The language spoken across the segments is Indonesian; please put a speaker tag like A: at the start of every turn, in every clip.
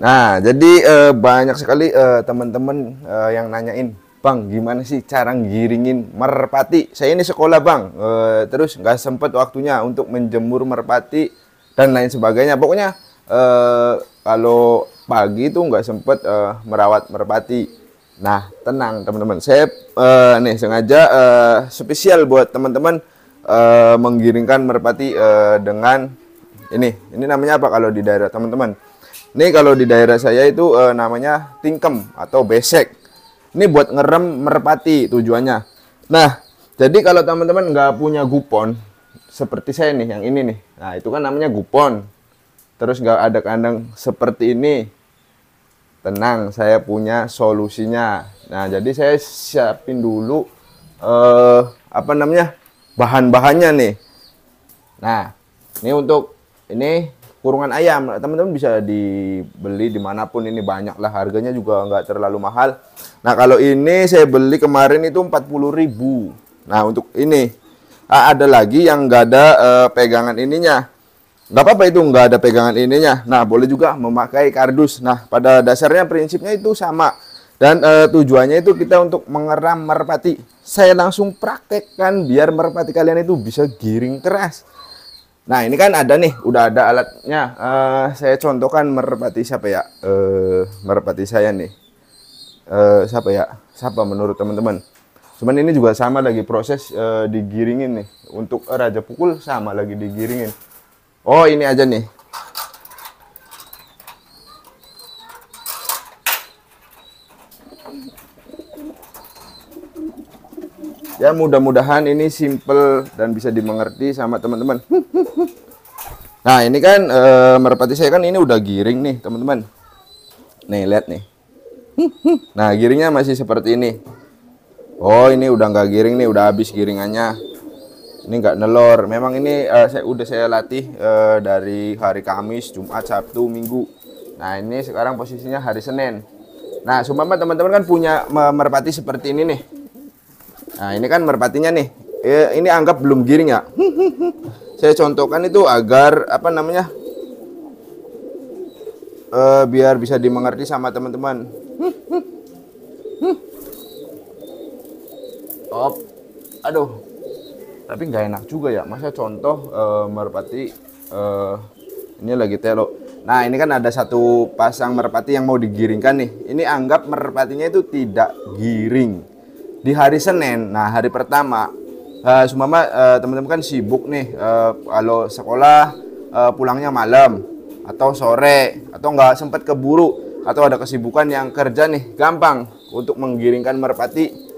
A: Nah, jadi banyak sekali teman-teman yang nanyain, Bang, gimana sih cara ngiringin merpati? Saya ini sekolah, Bang, terus nggak sempet waktunya untuk menjemur merpati dan lain sebagainya. Pokoknya kalau pagi itu nggak sempet merawat merpati. Nah, tenang teman-teman. Saya nih sengaja spesial buat teman-teman menggiringkan merpati dengan ini. Ini namanya apa kalau di daerah teman-teman? Ini kalau di daerah saya itu namanya tingkem atau besek. Ini buat ngerem merpati tujuannya. Nah, jadi kalau teman-teman nggak punya gupon, seperti saya nih, yang ini nih. Nah, itu kan namanya gupon. Terus nggak ada kandang seperti ini. Tenang, saya punya solusinya. Nah, jadi saya siapin dulu apa namanya bahan-bahannya nih. Nah, ini untuk ini kurungan ayam, teman-teman bisa dibeli dimanapun, ini banyak lah, harganya juga nggak terlalu mahal. Nah, kalau ini saya beli kemarin itu 40.000. Nah, untuk ini ada lagi yang nggak ada pegangan ininya, nggak apa-apa itu nggak ada pegangan ininya. Nah, boleh juga memakai kardus. Nah, pada dasarnya prinsipnya itu sama, dan tujuannya itu kita untuk mengeram merpati. Saya langsung praktekkan biar merpati kalian itu bisa giring keras. Nah, ini kan ada nih, udah ada alatnya. Saya contohkan merpati siapa ya? Merpati saya nih. Siapa ya? Siapa menurut teman-teman? Cuman ini juga sama lagi proses digiringin nih. Untuk raja pukul sama lagi digiringin. Oh, ini aja nih. Ya, mudah-mudahan ini simple dan bisa dimengerti sama teman-teman. Nah, ini kan merpati saya kan ini udah giring nih, teman-teman. Nih, lihat nih. Nah, giringnya masih seperti ini. Oh, ini udah nggak giring nih, udah habis giringannya. Ini nggak nelor. Memang ini saya latih dari hari Kamis, Jumat, Sabtu, Minggu. Nah, ini sekarang posisinya hari Senin. Nah, seumpama teman-teman kan punya merpati seperti ini nih. Nah, ini kan merpatinya nih. Ini anggap belum giring ya. Saya contohkan itu agar apa namanya? Biar bisa dimengerti sama teman-teman. Op. Aduh. Tapi nggak enak juga ya. Masa contoh merpati ini lagi telo. Nah, ini kan ada satu pasang merpati yang mau digiringkan nih. Ini anggap merpatinya itu tidak giring di hari Senin. Nah, hari pertama sumama teman-teman kan sibuk nih, kalau sekolah pulangnya malam atau sore atau nggak sempat keburu atau ada kesibukan yang kerja nih, gampang untuk menggiringkan merpati.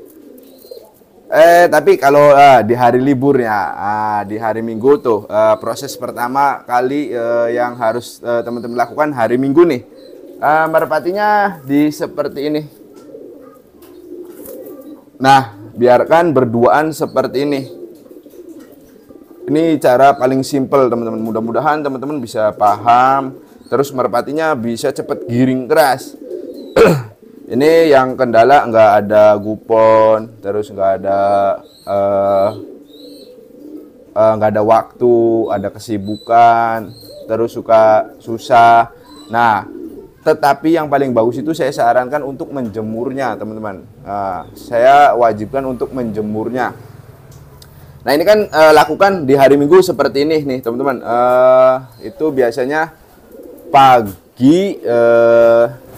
A: Tapi kalau di hari liburnya, di hari Minggu tuh proses pertama kali yang harus teman-teman lakukan hari Minggu nih, merpatinya di seperti ini. Nah, biarkan berduaan seperti ini. Ini cara paling simple, teman-teman. Mudah-mudahan teman-teman bisa paham. Terus merpatinya bisa cepat giring keras. Ini yang kendala nggak ada gupon, terus nggak ada waktu, ada kesibukan, terus suka susah. Nah, tetapi yang paling bagus itu saya sarankan untuk menjemurnya, teman-teman. Saya wajibkan untuk menjemurnya. Nah, ini kan lakukan di hari Minggu seperti ini nih, teman-teman. Itu biasanya pagi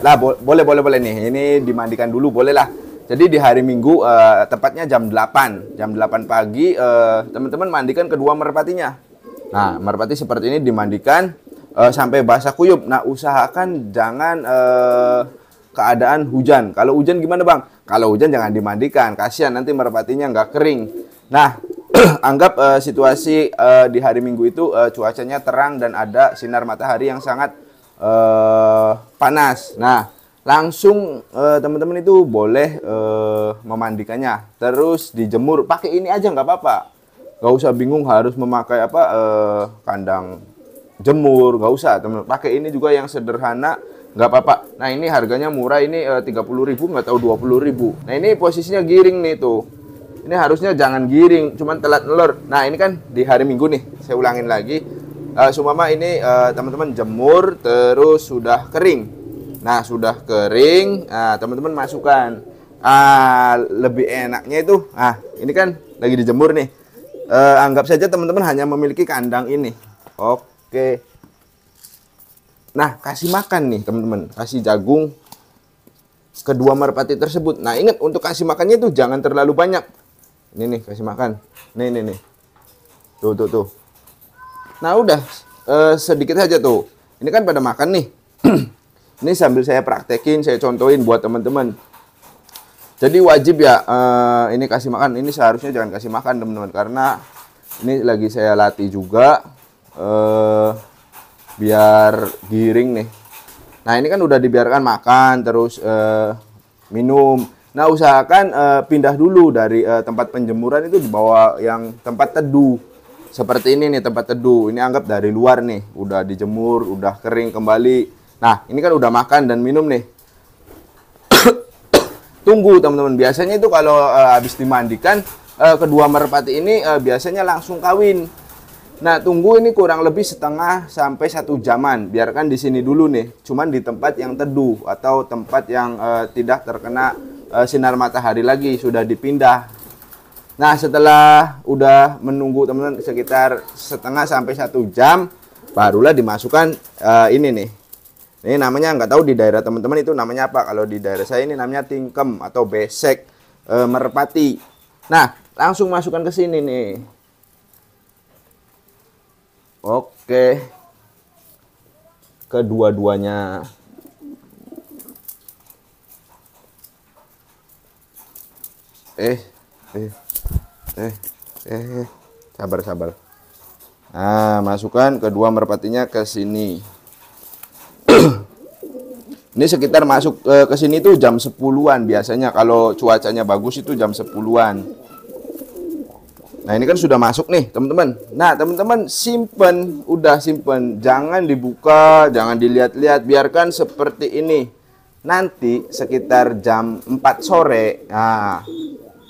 A: lah, boleh nih. Ini dimandikan dulu, boleh lah. Jadi di hari Minggu tepatnya jam 8 pagi, teman-teman mandikan kedua merpatinya. Nah, merpati seperti ini dimandikan sampai basah kuyup. Nah, usahakan jangan keadaan hujan. Kalau hujan gimana, Bang? Kalau hujan jangan dimandikan, kasihan nanti merpatinya nggak kering. Nah, anggap situasi di hari Minggu itu cuacanya terang dan ada sinar matahari yang sangat panas. Nah, langsung teman-teman itu boleh memandikannya, terus dijemur. Pakai ini aja nggak apa-apa, nggak usah bingung harus memakai apa kandang jemur, nggak usah, teman. Pakai ini juga yang sederhana, nggak apa-apa. Nah, ini harganya murah, ini 30.000, nggak tahu 20.000. Nah, ini posisinya giring nih tuh. Ini harusnya jangan giring, cuman telat nelor. Nah, ini kan di hari Minggu nih, saya ulangin lagi. Sumama ini teman-teman jemur terus sudah kering. Nah, sudah kering. Nah, teman-teman masukkan. Lebih enaknya itu, ini kan lagi dijemur nih. Anggap saja teman-teman hanya memiliki kandang ini. Oke. Nah, kasih makan nih teman-teman, kasih jagung kedua merpati tersebut. Nah, ingat untuk kasih makannya itu jangan terlalu banyak. Ini nih, kasih makan. Nih. Tuh. Nah, udah sedikit saja tuh. Ini kan pada makan nih. Ini sambil saya praktekin, saya contohin buat teman-teman. Jadi wajib ya, ini kasih makan. Ini seharusnya jangan kasih makan teman-teman, karena ini lagi saya latih juga. Biar giring nih. Nah, ini kan udah dibiarkan makan terus minum. Nah, usahakan pindah dulu dari tempat penjemuran itu, dibawa yang tempat teduh. Seperti ini nih tempat teduh. Ini anggap dari luar nih, udah dijemur, udah kering kembali. Nah, ini kan udah makan dan minum nih. Tunggu teman-teman. Biasanya itu kalau habis dimandikan, kedua merpati ini biasanya langsung kawin. Nah, tunggu ini kurang lebih setengah sampai 1 jaman. Biarkan di sini dulu nih, cuman di tempat yang teduh atau tempat yang tidak terkena sinar matahari lagi, sudah dipindah. Nah, setelah udah menunggu teman-teman sekitar setengah sampai 1 jam, barulah dimasukkan ini nih. Ini namanya nggak tahu di daerah teman-teman itu namanya apa. Kalau di daerah saya ini namanya tingkem atau besek merpati. Nah, langsung masukkan ke sini nih. Oke, kedua-duanya. Sabar. Nah, masukkan kedua merpatinya ke sini. Ini sekitar masuk ke sini tuh jam 10-an biasanya. Kalau cuacanya bagus itu jam 10-an. Nah, ini kan sudah masuk nih, teman-teman. Nah, teman-teman udah simpen. Jangan dibuka, jangan dilihat-lihat, biarkan seperti ini. Nanti sekitar jam 4 sore, nah,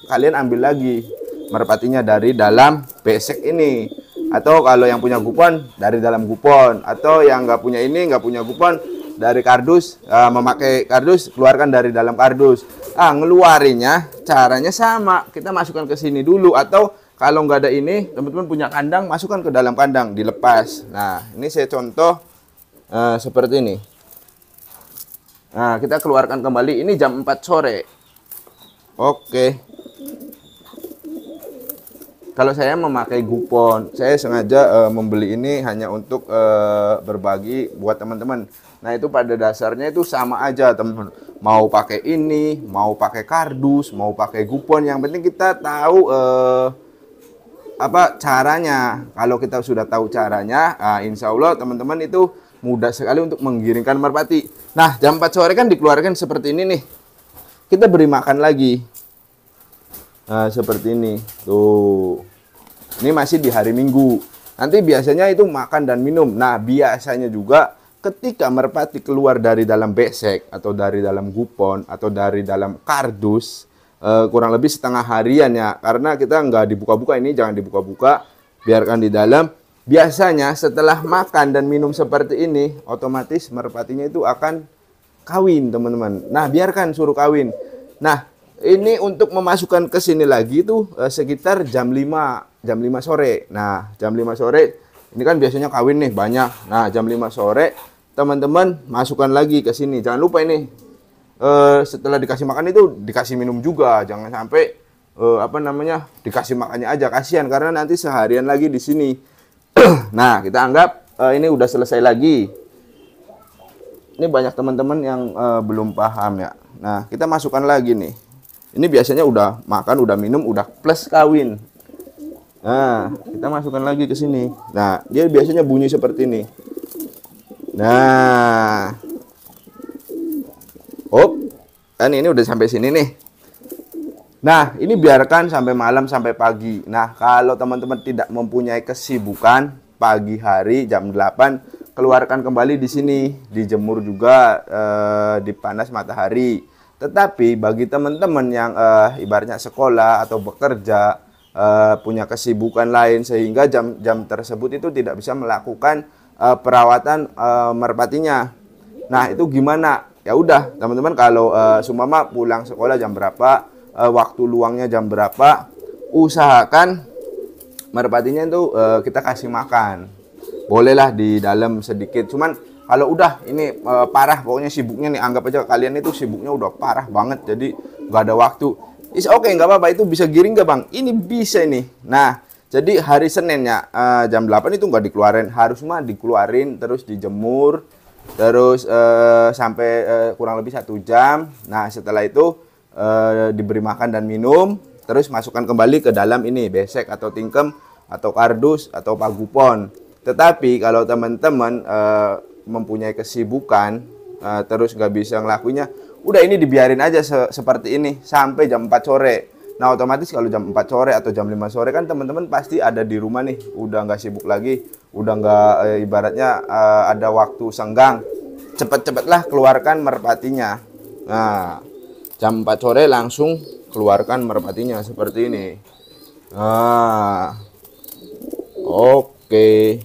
A: kalian ambil lagi merpatinya dari dalam besek ini. Atau kalau yang punya gupon, dari dalam gupon. Atau yang nggak punya ini, nggak punya gupon, dari kardus, memakai kardus, keluarkan dari dalam kardus. Ngeluarinnya, caranya sama. Kita masukkan ke sini dulu, atau kalau nggak ada ini, teman-teman punya kandang, masukkan ke dalam kandang, dilepas. Nah, ini saya contoh seperti ini. Nah, kita keluarkan kembali, ini jam 4 sore. Oke. Kalau saya memakai gupon, saya sengaja membeli ini hanya untuk berbagi buat teman-teman. Nah, itu pada dasarnya itu sama aja, teman-teman. Mau pakai ini, mau pakai kardus, mau pakai gupon, yang penting kita tahu apa caranya. Kalau kita sudah tahu caranya, insya Allah teman-teman itu mudah sekali untuk menggiringkan merpati. Nah, jam 4 sore kan dikeluarkan seperti ini nih. Kita beri makan lagi. Nah, seperti ini. Tuh. Ini masih di hari Minggu. Nanti biasanya itu makan dan minum. Nah, biasanya juga ketika merpati keluar dari dalam besek atau dari dalam gupon atau dari dalam kardus, kurang lebih setengah harian ya, karena kita nggak dibuka-buka, ini jangan dibuka-buka, biarkan di dalam. Biasanya setelah makan dan minum seperti ini, otomatis merpatinya itu akan kawin, teman-teman. Nah, biarkan suruh kawin. Nah, ini untuk memasukkan ke sini lagi itu sekitar jam 5 sore. Nah, jam 5 sore ini kan biasanya kawin nih banyak. Nah, jam 5 sore teman-teman masukkan lagi ke sini. Jangan lupa ini setelah dikasih makan itu dikasih minum juga, jangan sampai dikasih makannya aja, kasihan karena nanti seharian lagi di sini. Nah, kita anggap ini udah selesai lagi. Ini banyak teman-teman yang belum paham ya. Nah, kita masukkan lagi nih. Ini biasanya udah makan, udah minum, udah plus kawin. Nah, kita masukkan lagi ke sini. Nah, dia biasanya bunyi seperti ini. Nah, kan ini udah sampai sini nih. Nah, ini biarkan sampai malam, sampai pagi. Nah, kalau teman-teman tidak mempunyai kesibukan, pagi hari jam 8, keluarkan kembali di sini. Dijemur juga, dipanas matahari. Tetapi bagi teman-teman yang ibaratnya sekolah atau bekerja, punya kesibukan lain, sehingga jam-jam tersebut itu tidak bisa melakukan perawatan merpatinya. Nah, itu gimana? ya udah teman-teman, kalau sumama pulang sekolah jam berapa, waktu luangnya jam berapa, usahakan merpatinya itu kita kasih makan. Bolehlah di dalam sedikit, cuman kalau udah ini parah pokoknya sibuknya nih, anggap aja kalian itu sibuknya udah parah banget, jadi nggak ada waktu, oke, nggak apa-apa, itu bisa giring nggak bang? Ini bisa nih. Nah, jadi hari Seninnya jam 8 itu nggak dikeluarin, harus mah dikeluarin terus dijemur, terus sampai kurang lebih 1 jam. Nah, setelah itu diberi makan dan minum, terus masukkan kembali ke dalam ini besek atau tingkem atau kardus atau pagupon. Tetapi kalau teman-teman mempunyai kesibukan terus nggak bisa ngelakuinnya, udah ini dibiarin aja seperti ini sampai jam 4 sore. Nah, otomatis kalau jam 4 sore atau jam 5 sore kan teman-teman pasti ada di rumah nih, udah nggak sibuk lagi, udah nggak ibaratnya ada waktu senggang. Cepet-cepetlah keluarkan merpatinya. Nah, jam 4 sore langsung keluarkan merpatinya seperti ini. Nah, oke.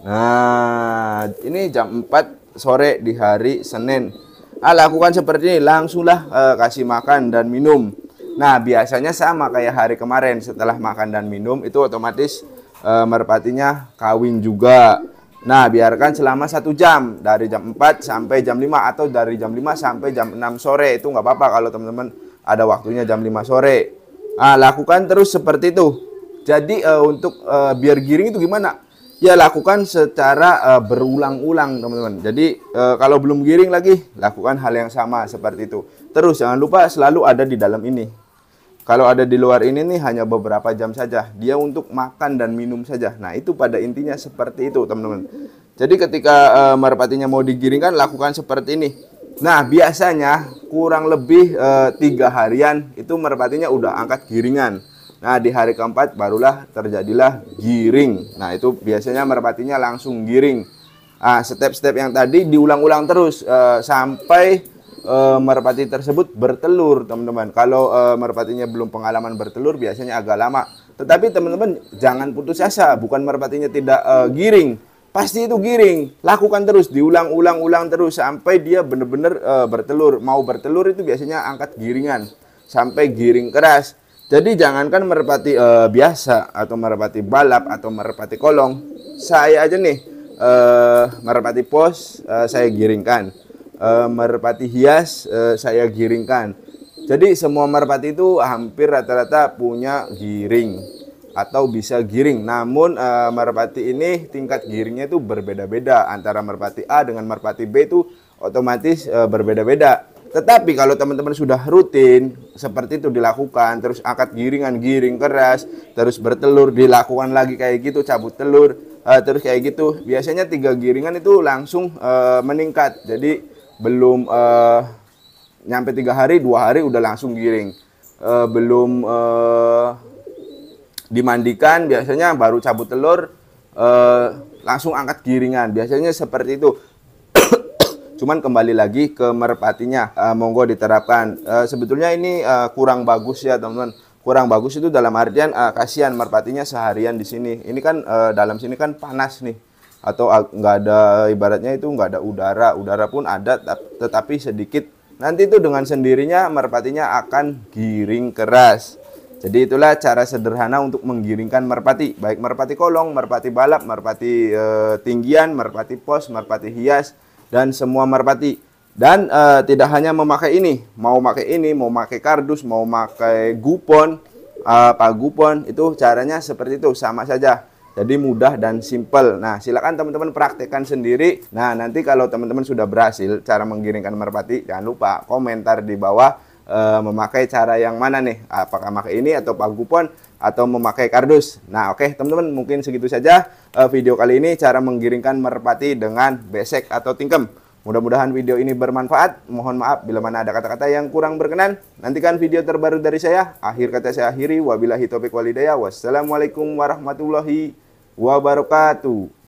A: Nah, ini jam 4 sore di hari Senin. Lakukan seperti ini, langsunglah kasih makan dan minum. Nah, biasanya sama kayak hari kemarin, setelah makan dan minum itu otomatis merpatinya kawin juga. Nah, biarkan selama 1 jam, dari jam 4 sampai jam 5 atau dari jam 5 sampai jam 6 sore. Itu nggak apa-apa kalau teman-teman ada waktunya jam 5 sore. Lakukan terus seperti itu. Jadi untuk biar giring itu gimana? Ya, lakukan secara berulang-ulang teman-teman. Jadi kalau belum giring lagi, lakukan hal yang sama seperti itu. Terus jangan lupa selalu ada di dalam ini. Kalau ada di luar ini nih hanya beberapa jam saja. Dia untuk makan dan minum saja. Nah, itu pada intinya seperti itu teman-teman. Jadi ketika merpatinya mau digiringkan, lakukan seperti ini. Nah, biasanya kurang lebih 3 harian itu merpatinya udah angkat giringan. Nah, di hari keempat barulah terjadilah giring. Nah, itu biasanya merpatinya langsung giring. Step-step yang tadi diulang-ulang terus sampai merpati tersebut bertelur, teman-teman. Kalau merpatinya belum pengalaman bertelur, biasanya agak lama. Tetapi teman-teman jangan putus asa, bukan merpatinya tidak giring. Pasti itu giring. Lakukan terus, diulang-ulang terus sampai dia benar-benar bertelur. Mau bertelur itu biasanya angkat giringan sampai giring keras. Jadi jangankan merpati biasa atau merpati balap atau merpati kolong, saya aja nih merpati pos saya giringkan, merpati hias saya giringkan. Jadi semua merpati itu hampir rata-rata punya giring atau bisa giring. Namun merpati ini tingkat giringnya itu berbeda-beda, antara merpati A dengan merpati B itu otomatis berbeda-beda. Tetapi kalau teman-teman sudah rutin seperti itu dilakukan, terus angkat giringan, giring keras, terus bertelur, dilakukan lagi kayak gitu, cabut telur, terus kayak gitu, biasanya 3 giringan itu langsung meningkat. Jadi belum nyampe 3 hari, 2 hari udah langsung giring. Belum dimandikan, biasanya baru cabut telur langsung angkat giringan. Biasanya seperti itu. Cuman kembali lagi ke merpatinya, monggo diterapkan. Sebetulnya ini kurang bagus ya teman-teman. Kurang bagus itu dalam artian kasihan merpatinya seharian di sini. Ini kan dalam sini kan panas nih, atau nggak ada, ibaratnya itu nggak ada udara pun ada tetapi sedikit. Nanti itu dengan sendirinya merpatinya akan giring keras. Jadi itulah cara sederhana untuk menggiringkan merpati, baik merpati kolong, merpati balap, merpati tinggian, merpati pos, merpati hias, dan semua merpati. Dan tidak hanya memakai ini, mau pakai kardus, mau pakai gupon, pagupon, itu caranya seperti itu, sama saja. Jadi mudah dan simple. Nah, silakan teman-teman praktekkan sendiri. Nah, nanti kalau teman-teman sudah berhasil cara menggiringkan merpati, jangan lupa komentar di bawah memakai cara yang mana nih, apakah pakai ini atau pagupon atau memakai kardus. Nah, oke teman-teman, mungkin segitu saja video kali ini, cara menggiringkan merpati dengan besek atau tingkem. Mudah-mudahan video ini bermanfaat. Mohon maaf bila mana ada kata-kata yang kurang berkenan. Nantikan video terbaru dari saya. Akhir kata saya akhiri, wabillahi taufiq walhidayah. Wassalamualaikum warahmatullahi wabarakatuh.